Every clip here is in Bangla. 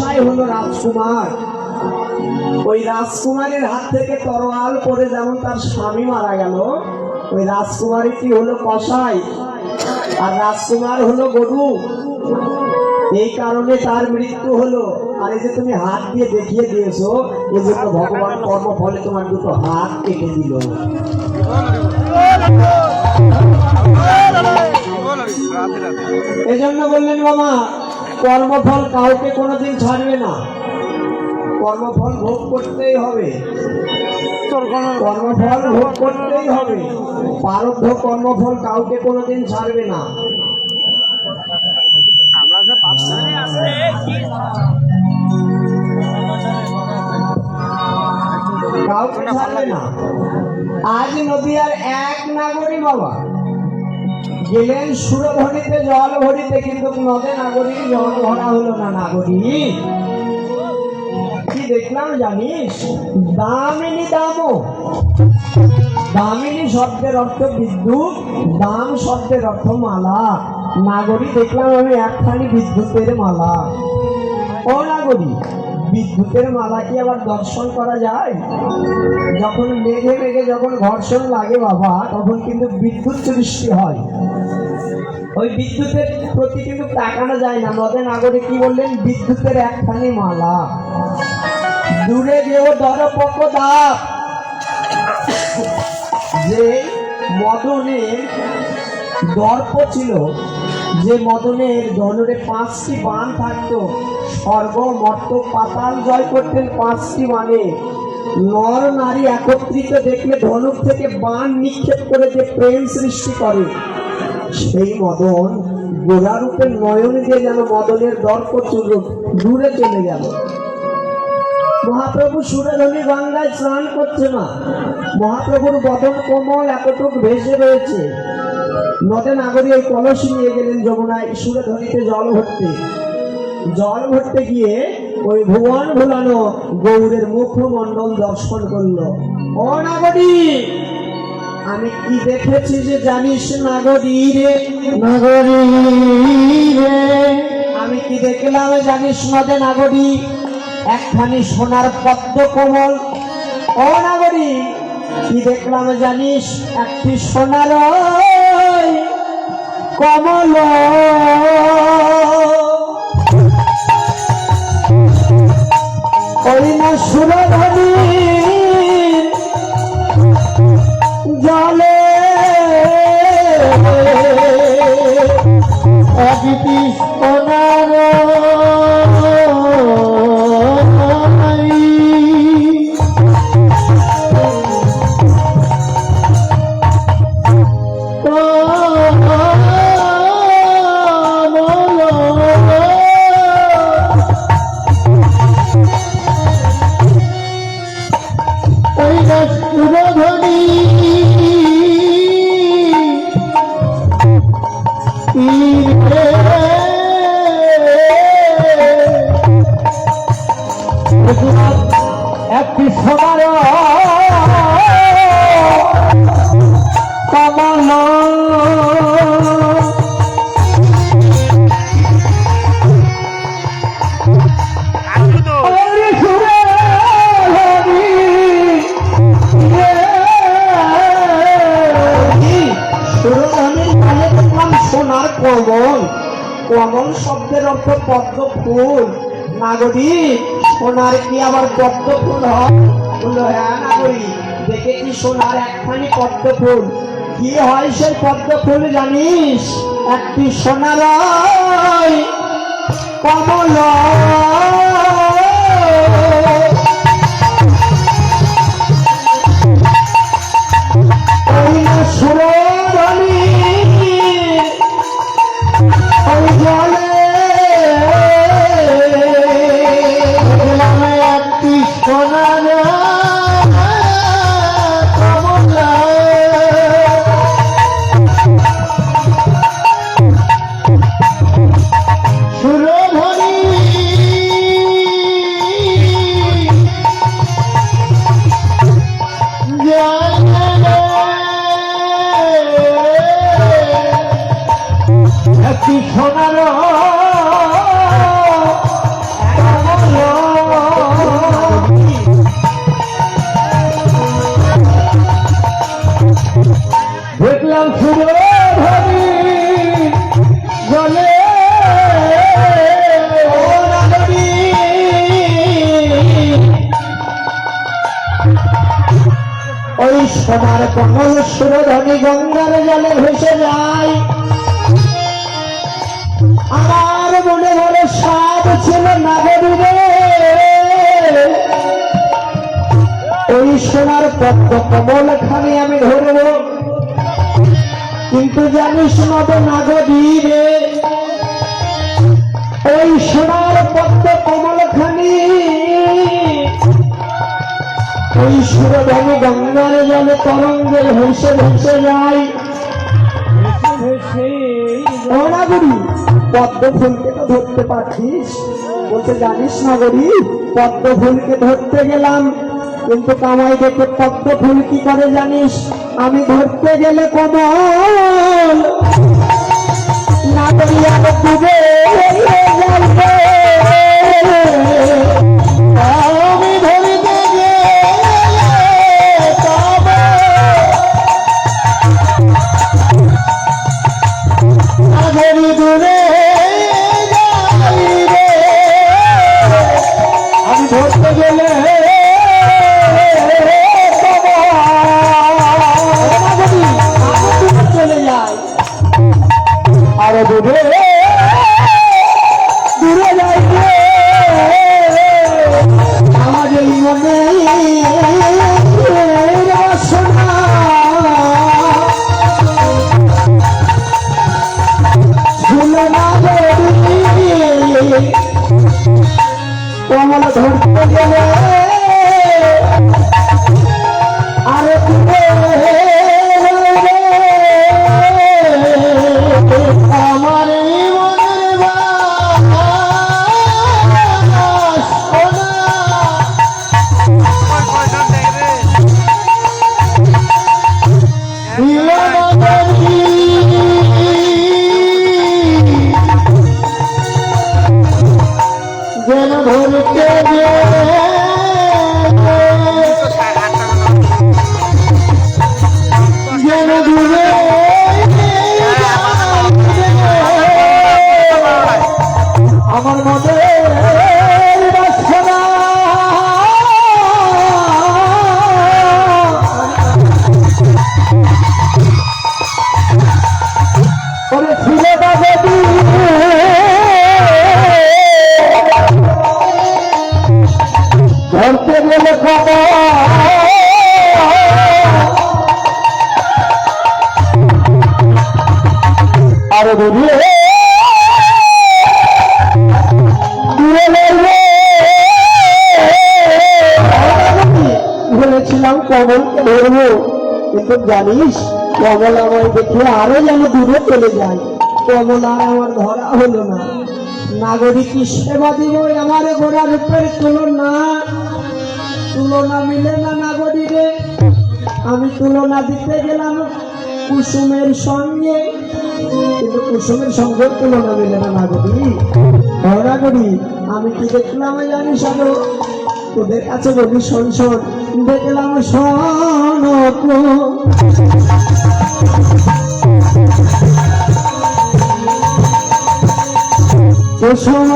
কসাই হলো রাজকুমার। ওই রাজকুমারের হাত থেকে তরোয়াল পড়ে যেমন তার স্বামী মারা গেল, ওই রাজকুমারী কি হলো কসাই আর রাজকুমার হলো গরু। এই কারণে তার মৃত্যু হলো। আর এই যে তুমি হাত দিয়ে দেখিয়ে দিয়েছো, এই জন্য ভগবান কর্মফলে তোমার দুটো হাত কেটে দিল। এই জন্য বললেন বাবা, কর্মফল কাউকে কোনোদিন ছাড়বে না, কর্মফল ভোগ করতেই হবে, কর্মফল ভোগ করতেই হবে। প্রারব্ধ কর্মফল কাউকে কোনোদিন ছাড়বে না। কাউকে ছাড়বে না। আজ নদীয়ার এক নাগরী বাবা গেলেন সুরধ্বনিতে জল ভরিতে, কিন্তু নদে নাগরী জল ভরা হলো না। নাগরী কি দেখলাম জানিস? দামিনী দামো। দামিনী শব্দের অর্থ বিদ্যুৎ, দাম শব্দের অর্থ মালা। নাগরী দেখলাম আমি একখানি বিদ্যুতের মালা। ও নাগরী, বিদ্যুতের মালা কি আবার দর্শন করা যায়? যখন মেঘে মেঘে যখন ঘর্ষণ লাগে বাবা, তখন কিন্তু বিদ্যুৎ সৃষ্টি হয়। ওই বিদ্যুতের প্রতি কিন্তু তাকানো যায় না। নদে নাগরী কি বললেন? বিদ্যুতের একখানি মালা। দূরে গেও দরপকদা, যে মদনের দর্প ছিল, যে মদনের ধনুরে 5টি বাণ থাকতো, স্বর্গ মর্ত পাতাল জয় করতেন 5টি বাণে। নর নারী একত্রিত দেখলে ধনুক থেকে বাণ নিক্ষেপ করে যে প্রেম সৃষ্টি করে, সেই মদন গোড়ারূপে নয়ন দিয়ে যেন মদনের দর্প দূরে চলে গেল। মহাপ্রভু সুরধ্বনি গঙ্গায় স্নান করছে না, মহাপ্রভুর বদন কোমল এতটুক ভেসে রয়েছে। নদে নাগরী ওই কলসি নিয়ে গেলেন যমুনায় সুরধ্বনিতে জল ভরতে গিয়ে ওই ভুবন ভুলানো গৌরের মুখমণ্ডল দর্শন করলো। ও নাগরী, আমি কি দেখেছি যে জানিস? নাগরী রে, নাগরী রে, আমি কি দেখলাম জানিস? নদে নাগরী একখানি সোনার পদ্ম কোমল। ও নাগরী, কি দেখলাম জানিস? একটি সোনার কমল। ওই না সুরধ্বনি জলে একটি সোনার একটি সোনার কমল। সোনার কমল, কমল শব্দের অর্থ পদ্ম ফুল। নাগরী, সোনার কি আবার পদ্ম ফুল হয়? বললো হ্যাঁ নাগরী, দেখেছি সোনার একখানি পদ্ম ফুল। কি হয় সেই পদ্ম ফুল জানিস? একটি সোনার কমল। সুরধ্বনি জলে একটি সোনার কমলা। সুরধ্বনি সোনার কমল সুরধনী গঙ্গার জলে ভেসে যায়। আমার মনে হলো সাপ ছিল নাগরী রে, ওই সোনার পদ্ম কমল খানি আমি ধরব, কিন্তু জানিস নব নাগরী রে, ওই সোনার পদ্ম কমল খানি ওই সুরধনী গঙ্গার জলে তরঙ্গে ভেসে ভেসে যায়। ও নাগরী, পদ্ম ফুলকে তো ধরতে পারছিস? বলতে জানিস নাগরী, পদ্ম ফুলকে ধরতে গেলাম, কিন্তু কামাই দেখে পদ্ম ফুল কি করে জানিস? আমি ধরতে গেলে কমল নাগরী আমি ডুবে যাবে। আমি ধরতে গেলে নাগরী দূরে আমি ধরতে গেলে চলে যায়, আরো দূরে দূরে যাই আমাদের মনে বাসনা ছিল না কমল ধরতে গেলে আরে আমার মনের যেন ধরতে যেন দূরে আমার মতে বাসনা করেছিল বাবু ধরতে গেলে আরো দূরে ভেবেছিলাম কমলকে ধরবো, কিন্তু জানিস কমল আমায় দেখে আরো যেন দূরে চলে যায়। কমল আর আমার ধরা হলো না। নাগরিক কি সেবা দিব আমার গোড়া রূপের তুলনা মিলে না নাগরিকে। আমি তুলনা দিতে গেলাম কুসুমের সঙ্গে, কিন্তু কুসুমের সঙ্গে তুলনা মিলে না নাগরিক। নাগরিক আমি কি দেখলাম জানিস? আরো তোদের কাছে বলি শোন শোন, দেখলাম শোন কুসুম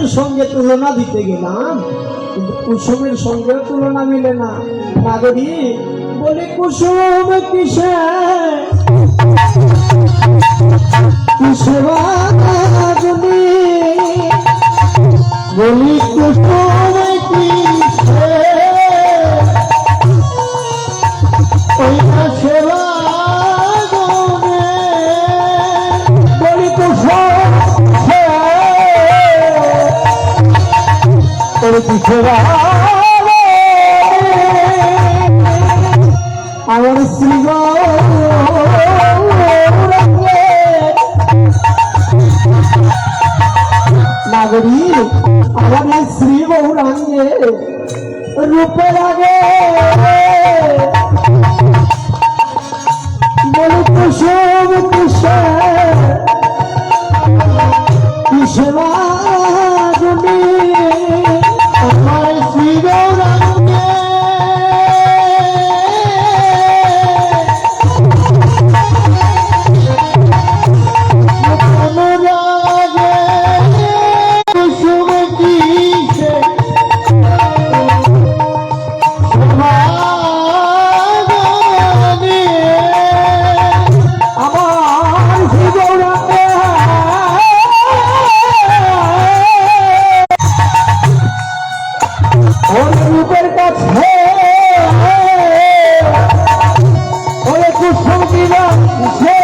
কুসুমের সঙ্গে তুলনা দিতে গেলাম, কিন্তু কুসুমের সঙ্গেও তুলনা মিলে না। নাগরী বলে কুসুম কিসে কিসে বাজনি, বলি কুসুম কিসে ওই না সেবা বলি কুসুম সেবা আমার শ্রী নাগরী, আমার শ্রী গৌরাঙ্গে রূপের আগে বলে কুসুম কিসে কিসে বাজনি, আমার শ্রী গৌরাঙ্গে কুসুম কিসে বাজনি, আমার শ্রী গৌরাঙ্গে ওর রূপের কাছে ওরে কুসুম কিনা সে